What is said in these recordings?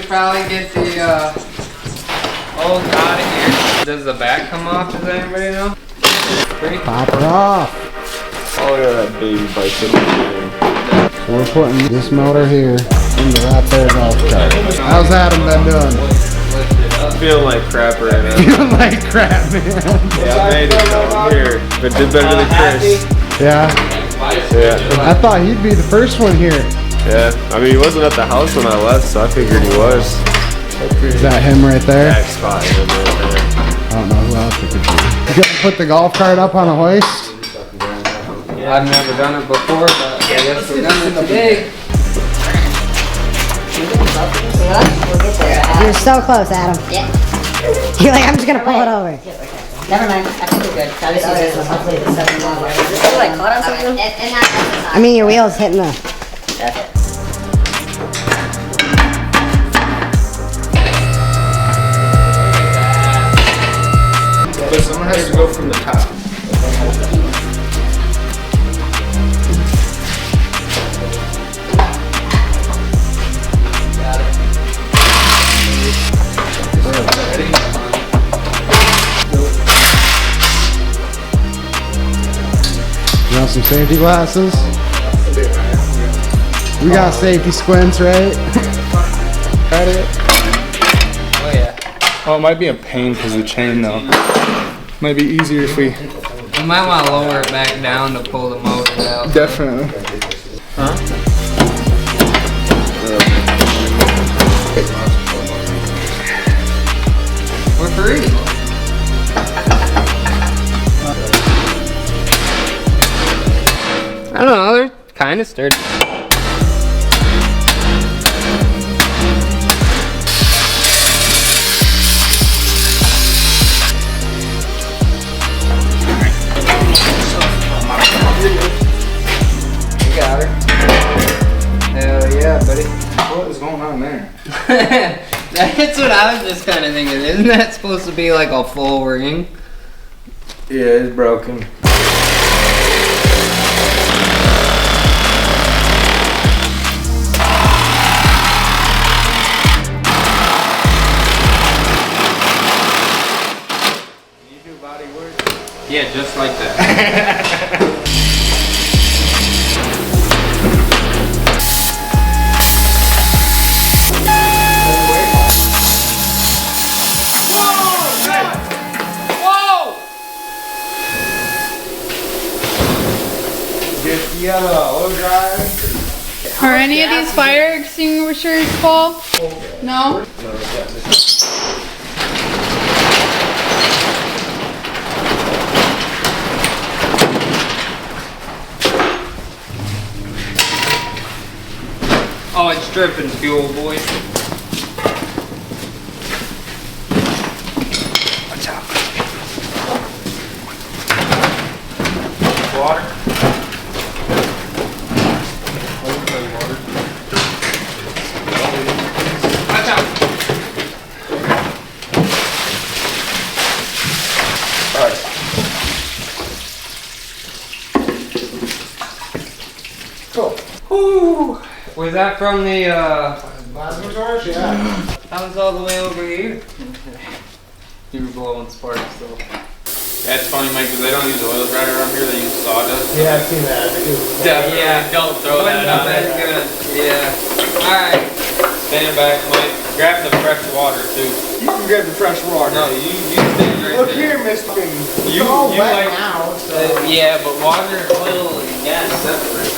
probably get the old out of here. Does the back come off? Does anybody know? Pop it off. Oh, look at that baby bicycle. So we're putting this motor here into that there golf cart. How's Adam been doing? Feeling like crap right now. Feeling like crap, man. Yeah, I made it though. Here, but did better than Chris. Yeah. Yeah. I thought he'd be the first one here. Yeah. I mean, he wasn't at the house when I left, so I figured he was. Is that him right there? Back spot him right there. I don't know who else it could be. You gonna put the golf cart up on a hoist? I've never done it before, but I guess we're done it today. You're so close, Adam. Yeah. You're like, I'm just gonna pull it over. Never mind. I think we're good. I'll just use this one. Hopefully this doesn't move. Is this still like caught on something? And not I mean, your wheel's hitting the. That's it. But someone has to go from the top. You want some safety glasses? We got safety squints, right? Got it. Oh yeah. Oh, it might be a pain because of the chain though. Might be easier if we... You might want to lower it back down to pull the motor out. Definitely. Huh? We're free. I don't know, they're kind of sturdy. You got her. Hell yeah, buddy. What is going on there? That's what I was just kind of thinking. Isn't that supposed to be like a full ring? Yeah, it's broken. You do body work? Yeah, just like that. You have a oil dryer? Are any of these fire extinguishers full? No? Oh, it's dripping fuel, boys. Watch out. Water? Watch out. Alright. Cool. Whew. Was that from the, Plasma torch? Yeah. that was all the way over here. You were blowing sparks, though. That's funny, Mike, because they don't use oil dryer around here, they use sawdust. Yeah, I've seen that. Yeah, Don't throw that on That's there. good. Yeah. Alright. Stand back, Mike. Grab the fresh water, too. You can get the fresh water. No, you stand right Look there. here, Mr. It's You- all you wet like- now, so. Yeah, but water, oil, and gas separate.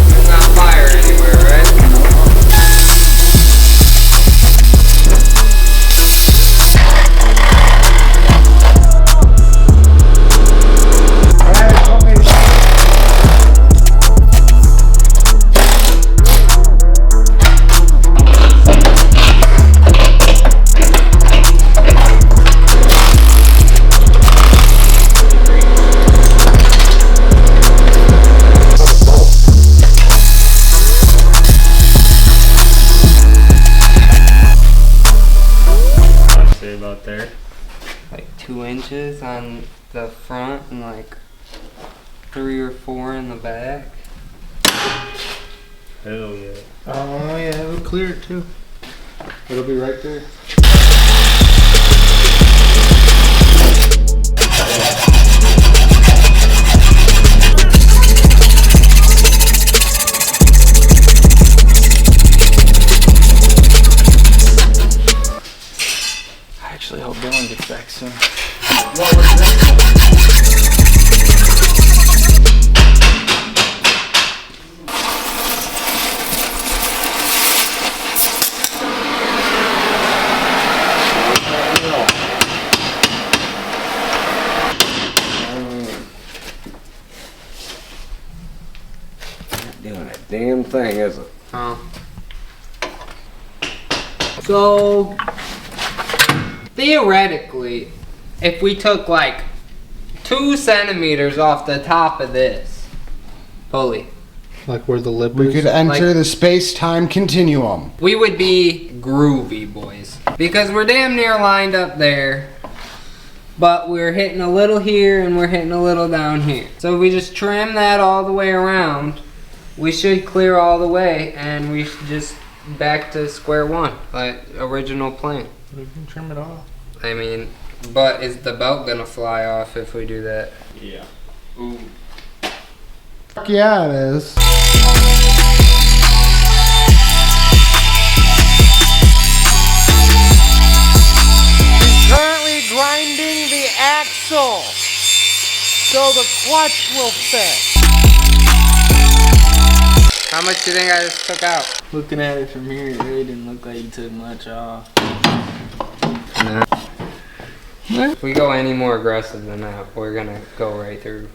There's not fire anywhere, right? About there. Like 2 inches on the front and like 3 or 4 in the back. Hell yeah. Oh yeah, it'll clear it too. It'll be right there. I actually hope Dylan gets back soon. Doing a damn thing, is it? So, theoretically, if we took like 2 centimeters off the top of this pulley, Like where the lip We is. could enter Like- the space-time continuum. we would be groovy, boys. Because we're damn near lined up there, but we're hitting a little here and we're hitting a little down here. So if we just trim that all the way around, we should clear all the way and we should just back to square one, like original plan. We can trim it off. I mean, but is the belt gonna fly off if we do that? Yeah. Ooh. Fuck yeah, it is. Currently grinding the axle so the clutch will fit. How much do you think I just took out? Looking at it from here, it really didn't look like you took much off. Nah. If we go any more aggressive than that, we're gonna go right through.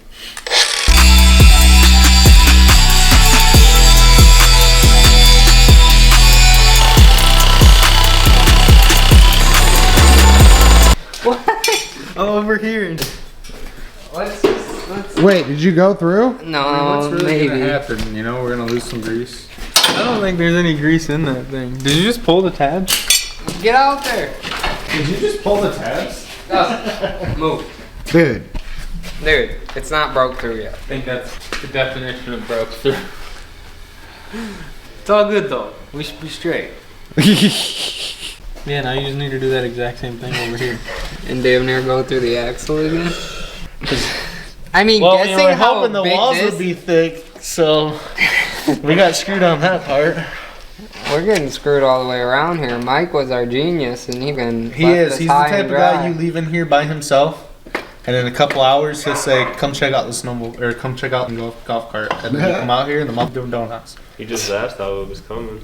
Over here. Let's Wait, did you go through? no, What's really maybe. gonna happen? You know, we're gonna lose some grease. I don't think there's any grease in that thing. Did you just pull the tabs? Get out there. Did you just pull the tabs? Go. Move. Dude. Dude, it's not broke through yet. I think that's the definition of broke through. It's all good though. We should be straight. Yeah, now you just need to do that exact same thing over here. And damn near go through the axle again. I mean, Well, we guessing were how hoping the big walls this, would be thick, so we got screwed on that part. we're getting screwed all the way around here. Mike was our genius, and he can. He is. He's the type of guy you leave in here by himself, and in a couple hours he'll say, "Come check out the snowmobile, or come check out the golf cart." And then you come out here and the mom doing donuts. He just asked how it was coming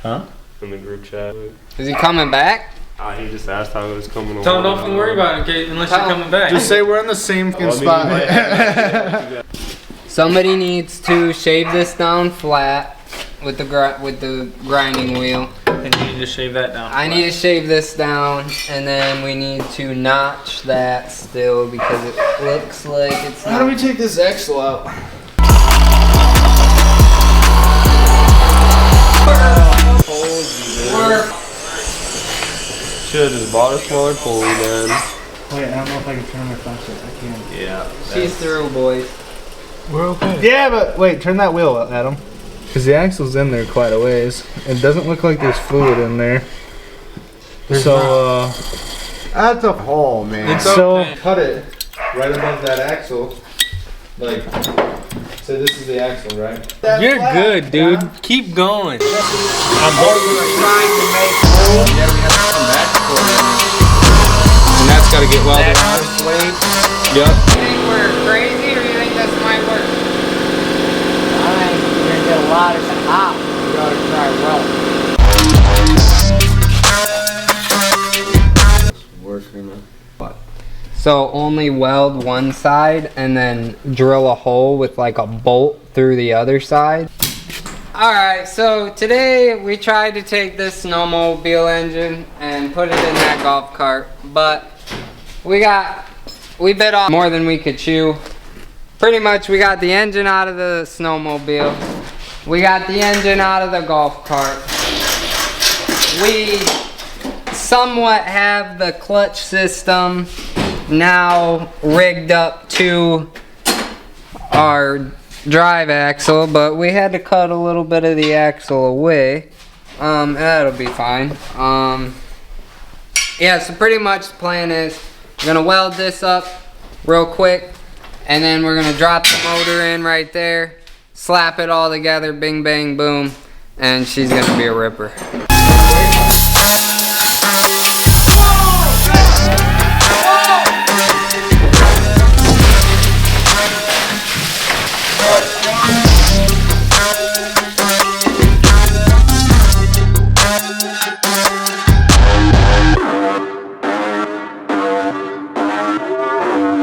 Huh? in the group chat. Is he coming back? He just asked how it was coming. Don't worry about it, okay, unless you're coming back. Just say we're in the same fucking spot. Somebody needs to shave this down flat with the grinding wheel. And you need to shave that down. I need to shave this down, and then we need to notch that still because it looks like it's. How do we take this axle out? Should have just bought a smaller pulley then. Wait, I don't know if I can turn my flashlight. I can. Yeah. She's through, boys. We're okay. Yeah, but wait, turn that wheel, Adam. Because the axle's in there quite a ways. It doesn't look like there's fluid in there. So, That's a hole, man. so Cut it right above that axle. Like, so this is the axle, right? you're good, dude. Keep going. And that's got to get welded on. Yep. You think we're crazy, or you think this might work? I think you're gonna get a lot of hot. You ought to try well. Working. So only weld one side and then drill a hole with like a bolt through the other side. Alright, so today we tried to take this snowmobile engine and put it in that golf cart, but we bit off more than we could chew. Pretty much we got the engine out of the snowmobile. We got the engine out of the golf cart. We somewhat have the clutch system now rigged up to our drive axle, but we had to cut a little bit of the axle away. That'll be fine. Yeah, so pretty much the plan is we're gonna weld this up real quick, and then we're gonna drop the motor in right there, slap it all together, bing bang boom, and she's gonna be a ripper.